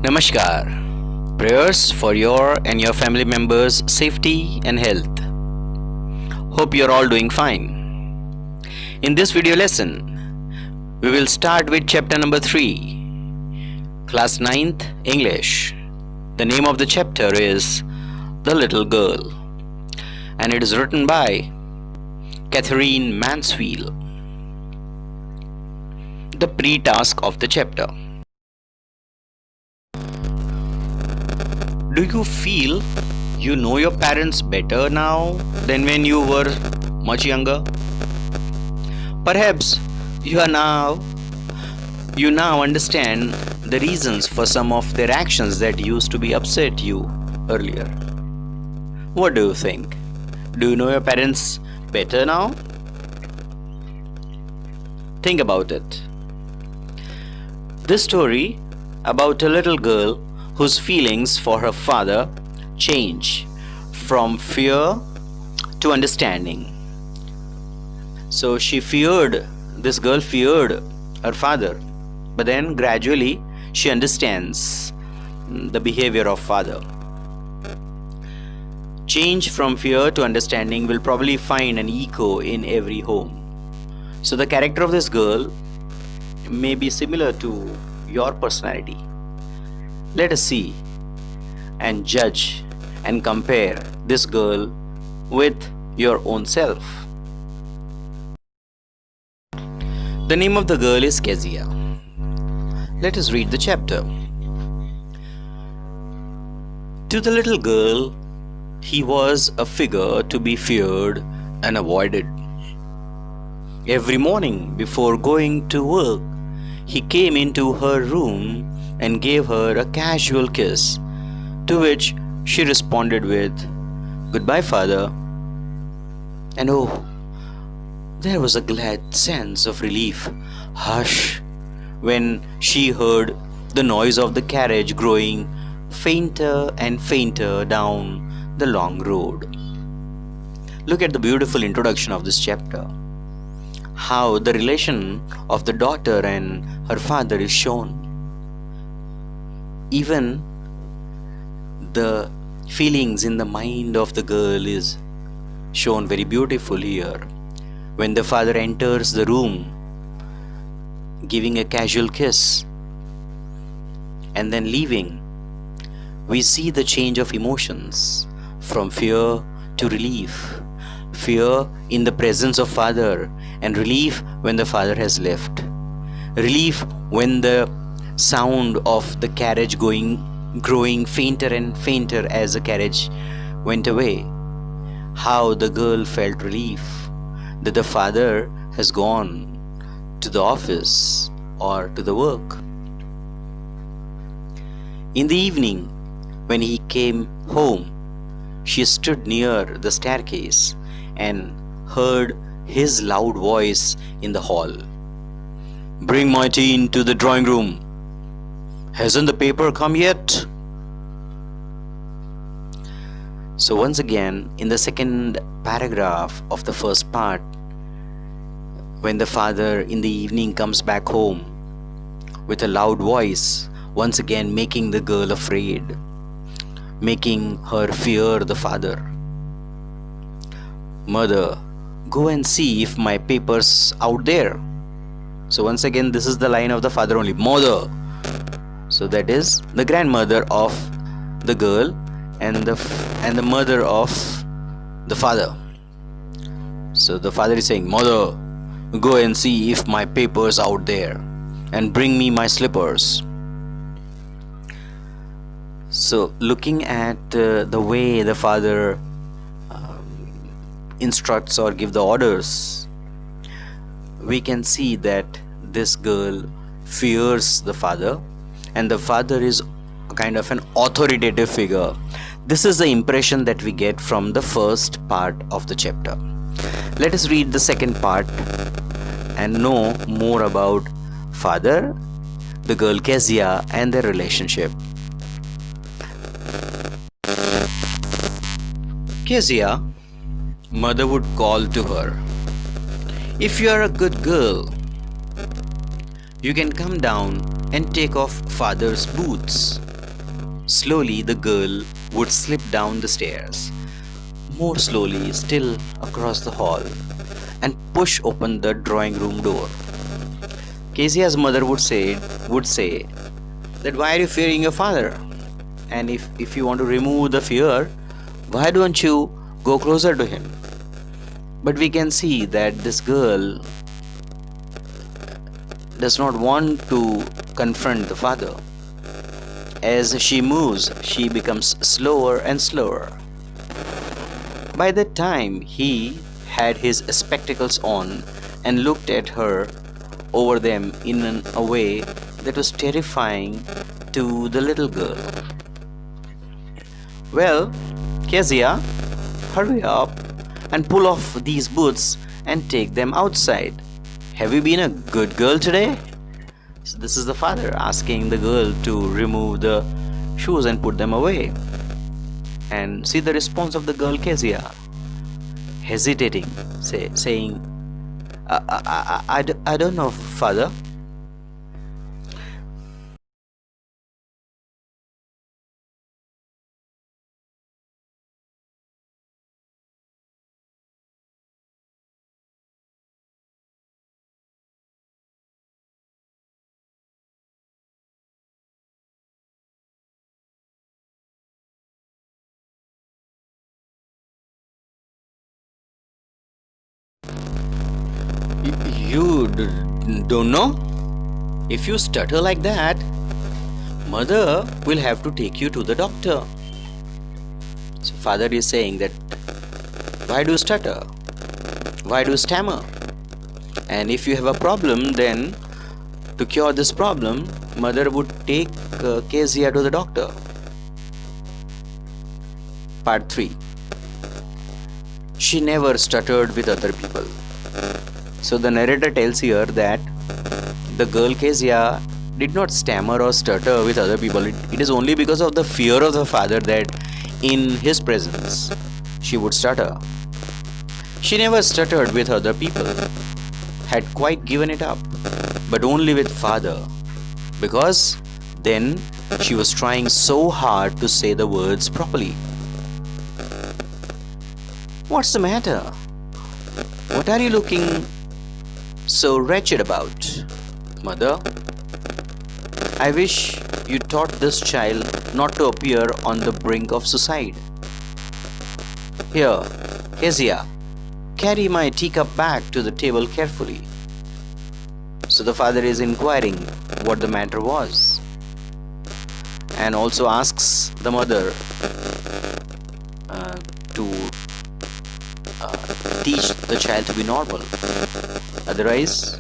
Namaskar. Prayers for your and your family members' safety and health. Hope you're all doing fine. In this video lesson, we will start with chapter number 3, class 9th English. The name of the chapter is The Little Girl, and it is written by Catherine Mansfield. The pre-task of the chapter. Do you feel you know your parents better now than when you were much younger? Perhaps you now understand the reasons for some of their actions that used to be upset you earlier. What do you think? Do you know your parents better now? Think about it. This story about a little girl whose feelings for her father change from fear to understanding. So this girl feared her father, but then gradually she understands the behavior of father. Change from fear to understanding will probably find an echo in every home. So the character of this girl may be similar to your personality. Let us see and judge and compare this girl with your own self. The name of the girl is Kezia. Let us read the chapter. To the little girl, he was a figure to be feared and avoided. Every morning before going to work, he came into her room and gave her a casual kiss, to which she responded with, "Goodbye, father." And oh, there was a glad sense of relief, hush, when she heard the noise of the carriage growing fainter and fainter down the long road. Look at the beautiful introduction of this chapter. How the relation of the daughter and her father is shown. Even the feelings in the mind of the girl is shown very beautifully here. When the father enters the room, giving a casual kiss and then leaving, we see the change of emotions from fear to relief. Fear in the presence of father and relief when the father has left. Relief when the sound of the carriage growing fainter and fainter as the carriage went away. How the girl felt relief that the father has gone to the office or to the work. In the evening, when he came home, she stood near the staircase and heard his loud voice in the hall. "Bring my tea into the drawing room. Hasn't the paper come yet?" So once again, in the second paragraph of the first part, when the father in the evening comes back home with a loud voice, once again making the girl afraid, making her fear the father. "Mother, go and see if my paper's out there." So once again, this is the line of the father only, "Mother." So that is the grandmother of the girl and the mother of the father. So the father is saying, "Mother, go and see if my paper's out there and bring me my slippers." So looking at the way the father instructs or give the orders, we can see that this girl fears the father, and the father is kind of an authoritative figure. This is the impression that we get from the first part of the chapter. Let us read the second part and know more about father, the girl Kezia, and their relationship. Kezia, mother would call to her, "If you are a good girl, you can come down and take off father's boots Slowly, the girl would slip down the stairs, more slowly still across the hall, and push open the drawing room door. Kezia's mother would say that why are you fearing your father? And if you want to remove the fear, why don't you go closer to him? But we can see that this girl does not want to confront the father. As she moves, she becomes slower and slower. By that time, he had his spectacles on and looked at her over them in a way that was terrifying to the little girl. Well, Kezia, hurry up and pull off these boots and take them outside. Have you been a good girl today? So this is the father asking the girl to remove the shoes and put them away. And see the response of the girl Kezia, hesitating, saying, I don't know, father. You don't know? If you stutter like that, mother will have to take you to the doctor. So father is saying that why do you stutter? Why do you stammer? And if you have a problem, then to cure this problem, mother would take Kezia to the doctor. Part 3. She never stuttered with other people. So the narrator tells here that the girl Kezia did not stammer or stutter with other people. It is only because of the fear of the father that in his presence she would stutter. She never stuttered with other people, had quite given it up, but only with father, because then she was trying so hard to say the words properly. What's the matter? What are you looking so wretched about, mother? I wish you taught this child not to appear on the brink of suicide. Here, Kezia, carry my teacup back to the table carefully. So the father is inquiring what the matter was, and also asks the mother to teach the child to be normal. Otherwise,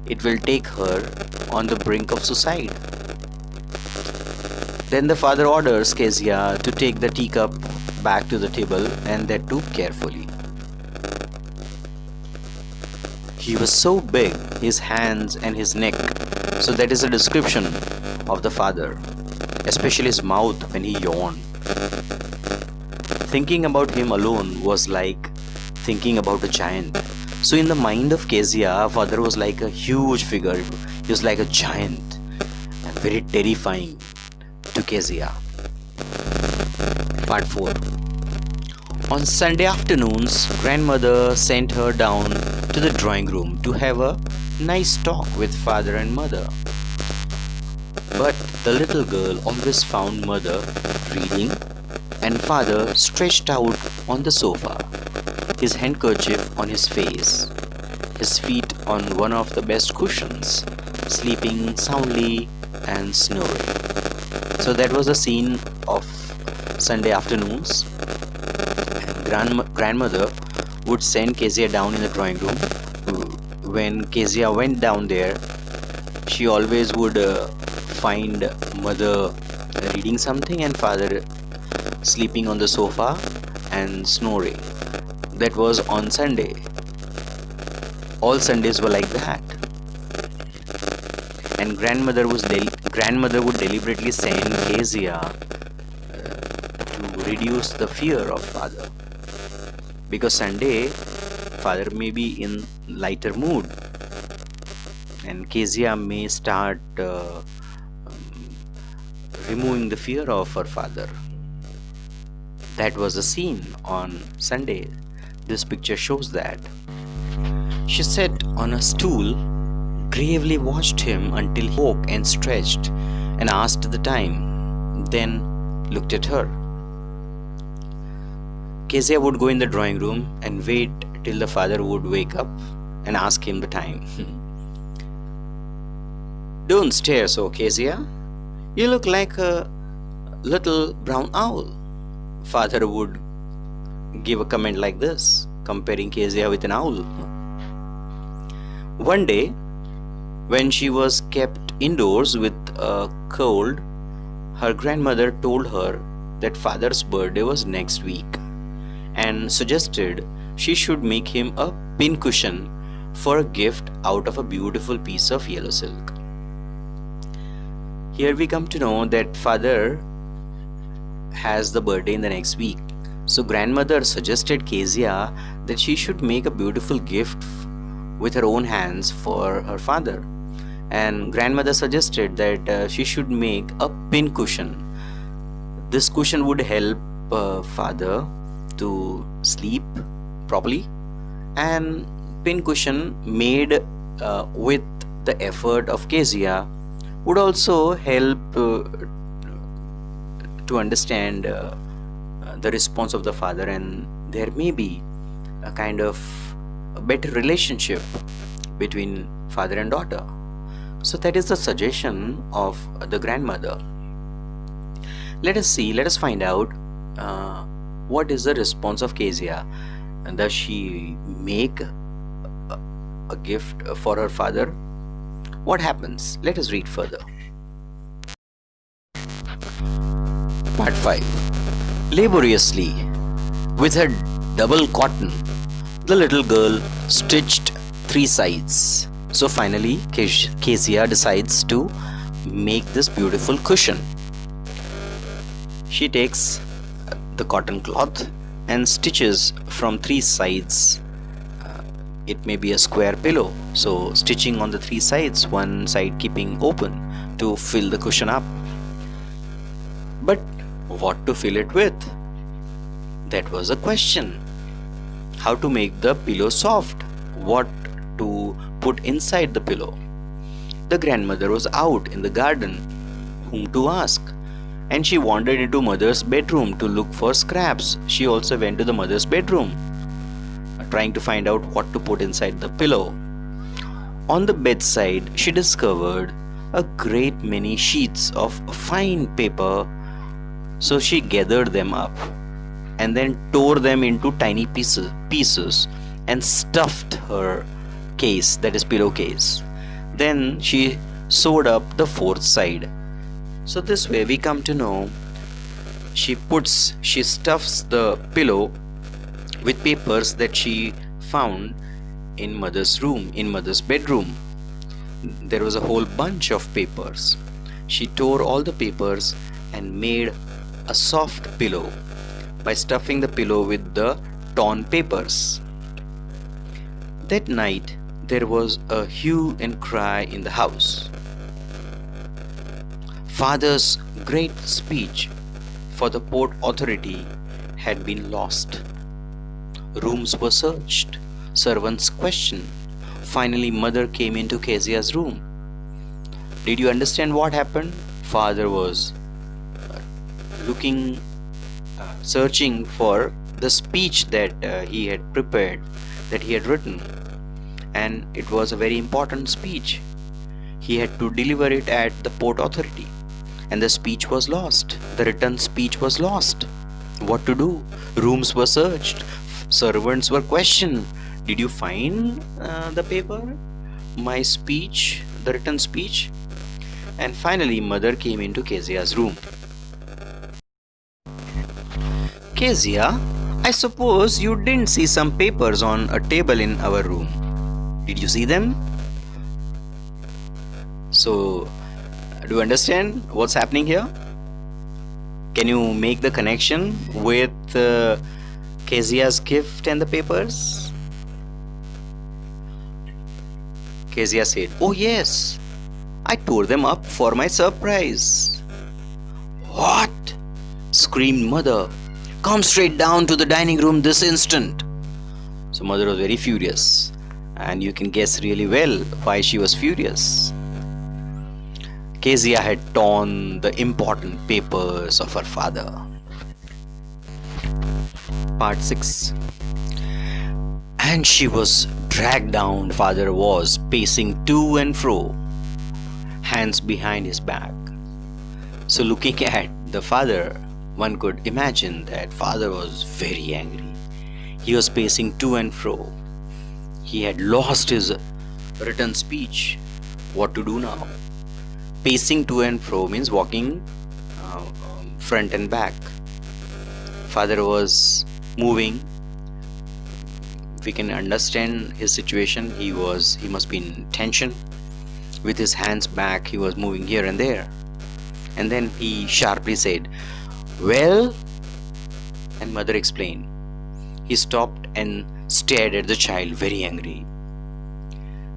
it will take her on the brink of suicide. Then the father orders Kezia to take the teacup back to the table, and that too carefully. He was so big, his hands and his neck, so that is a description of the father, especially his mouth when he yawned. Thinking about him alone was like thinking about a giant. So in the mind of Kezia, father was like a huge figure. He was like a giant and very terrifying to Kezia. Part 4. On Sunday afternoons, grandmother sent her down to the drawing room to have a nice talk with father and mother. But the little girl always found mother reading and father stretched out on the sofa, his handkerchief on his face, his feet on one of the best cushions, sleeping soundly and snoring. So that was the scene of Sunday afternoons. And grandmother would send Kezia down in the drawing room. When Kezia went down there, she always would find mother reading something and father sleeping on the sofa and snoring. That was on Sunday. All Sundays were like that. And grandmother would deliberately send Kezia to reduce the fear of father, because Sunday father may be in lighter mood and Kezia may start removing the fear of her father. That was the scene on Sunday. This picture shows that. She sat on a stool, gravely watched him until he woke and stretched and asked the time, then looked at her. Kezia would go in the drawing room and wait till the father would wake up and ask him the time. Don't stare so, Kezia. You look like a little brown owl. Father would give a comment like this, comparing Kezia with an owl. One day, when she was kept indoors with a cold, her grandmother told her that father's birthday was next week and suggested she should make him a pincushion for a gift out of a beautiful piece of yellow silk. Here we come to know that father has the birthday in the next week. So grandmother suggested Kezia that she should make a beautiful gift with her own hands for her father. And grandmother suggested that she should make a pin cushion. This cushion would help father to sleep properly, and pin cushion made with the effort of Kezia would also help to understand the response of the father, and there may be a kind of a better relationship between father and daughter. So that is the suggestion of the grandmother. Let us find out what is the response of Kezia. Does she make a gift for her father? What happens? Let us read further. Part 5. Laboriously, with her double cotton, the little girl stitched 3 sides. So finally, Kezia decides to make this beautiful cushion. She takes the cotton cloth and stitches from 3 sides. It may be a square pillow, so stitching on the 3 sides, one side keeping open to fill the cushion up. But what to fill it with? That was a question. How to make the pillow soft? What to put inside the pillow? The grandmother was out in the garden. Whom to ask? And she wandered into mother's bedroom to look for scraps. She also went to the mother's bedroom, trying to find out what to put inside the pillow. On the bedside, she discovered a great many sheets of fine paper. So she gathered them up and then tore them into tiny pieces and stuffed her case, that is pillowcase. Then she sewed up the 4th side. So this way we come to know she stuffs the pillow with papers that she found in mother's room, in mother's bedroom. There was a whole bunch of papers. She tore all the papers and made a soft pillow by stuffing the pillow with the torn papers. That night there was a hue and cry in the house. Father's great speech for the Port Authority had been lost. Rooms were searched, servants questioned. Finally, mother came into Kezia's room. Did you understand what happened? Father was searching for the speech that he had prepared, that he had written, and it was a very important speech. He had to deliver it at the Port Authority, and the speech was lost. The written speech was lost. What to do? Rooms were searched, servants were questioned. Did you find the paper? My speech, the written speech? And finally, mother came into Kezia's room. Kezia, I suppose you didn't see some papers on a table in our room. Did you see them? So, do you understand what's happening here? Can you make the connection with Kezia's gift and the papers? Kezia said, "Oh yes, I tore them up for my surprise." "What?" screamed mother. "Come straight down to the dining room this instant." So mother was very furious, and you can guess really well why she was furious. Kezia had torn the important papers of her father. Part 6. And she was dragged down. Father was pacing to and fro, hands behind his back. So looking at the father, one could imagine that father was very angry. He was pacing to and fro. He had lost his written speech. What to do now? Pacing to and fro means walking front and back. Father was moving. We can understand his situation. He must be in tension. With his hands back, he was moving here and there. And then he sharply said, "Well?" And mother explained. He stopped and stared at the child, very angry.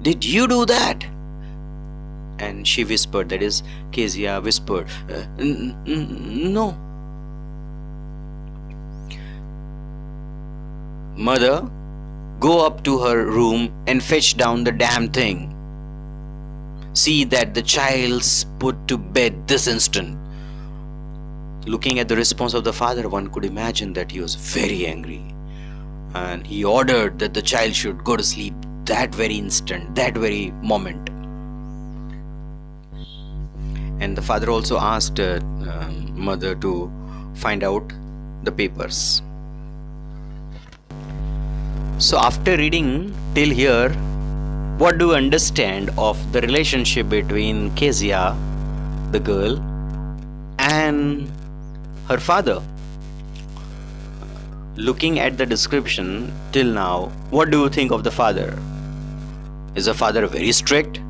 "Did you do that?" And she whispered, that is, Kezia whispered, "No." "Mother, go up to her room and fetch down the damn thing. See that the child's put to bed this instant." Looking at the response of the father, one could imagine that he was very angry. And he ordered that the child should go to sleep that very instant, that very moment. And the father also asked mother to find out the papers. So after reading till here, what do you understand of the relationship between Kezia, the girl, and her father? Looking at the description till now, what do you think of the father? Is the father very strict?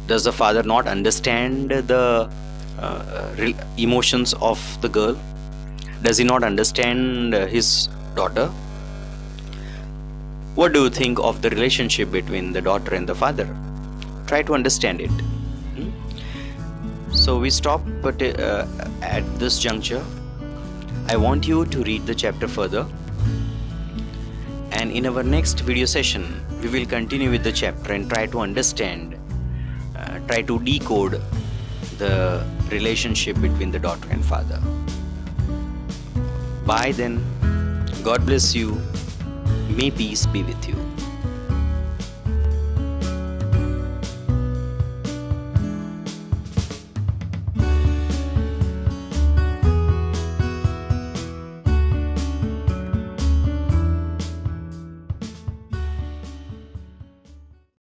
Does the father not understand the emotions of the girl? Does he not understand his daughter? What do you think of the relationship between the daughter and the father? Try to understand it. So we stop at this juncture. I want you to read the chapter further, and in our next video session we will continue with the chapter and try to understand, try to decode the relationship between the daughter and father. Bye then. God bless you. May peace be with you.